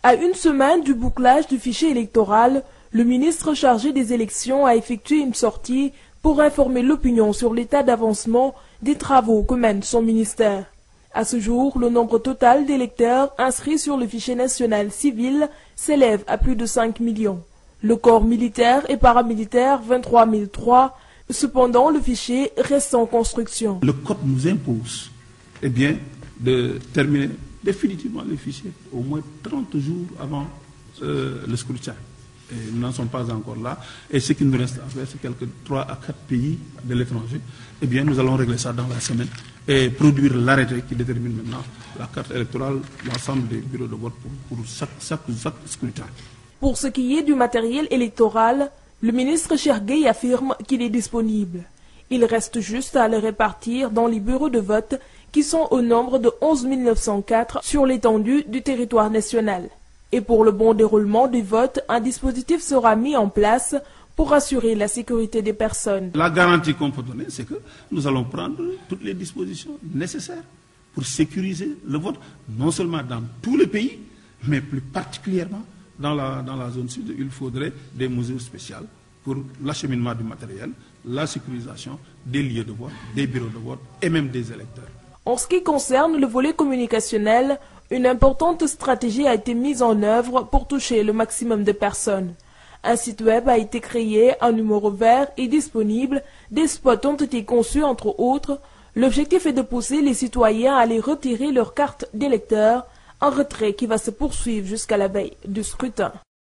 À une semaine du bouclage du fichier électoral, le ministre chargé des élections a effectué une sortie pour informer l'opinion sur l'état d'avancement des travaux que mène son ministère. À ce jour, le nombre total d'électeurs inscrits sur le fichier national civil s'élève à plus de 5 millions. Le corps militaire et paramilitaire 23 003. Cependant, le fichier reste en construction. Le code nous impose de terminer définitivement le fichier au moins 30 jours avant le scrutin. Et nous n'en sommes pas encore là. Et ce qui nous reste à faire, c'est quelques 3 à 4 pays de l'étranger. Nous allons régler ça dans la semaine et produire l'arrêté qui détermine maintenant la carte électorale, l'ensemble des bureaux de vote pour chaque scrutin. Pour ce qui est du matériel électoral, le ministre Cheikh Gueye affirme qu'il est disponible. Il reste juste à le répartir dans les bureaux de vote qui sont au nombre de 11 904 sur l'étendue du territoire national. Et pour le bon déroulement du vote, un dispositif sera mis en place pour assurer la sécurité des personnes. La garantie qu'on peut donner, c'est que nous allons prendre toutes les dispositions nécessaires pour sécuriser le vote, non seulement dans tous les pays, mais plus particulièrement dans la zone sud. Il faudrait des mesures spéciales pour l'acheminement du matériel, la sécurisation des lieux de vote, des bureaux de vote et même des électeurs. En ce qui concerne le volet communicationnel, une importante stratégie a été mise en œuvre pour toucher le maximum de personnes. Un site web a été créé, un numéro vert est disponible, des spots ont été conçus entre autres. L'objectif est de pousser les citoyens à aller retirer leur carte d'électeur, un retrait qui va se poursuivre jusqu'à la veille du scrutin.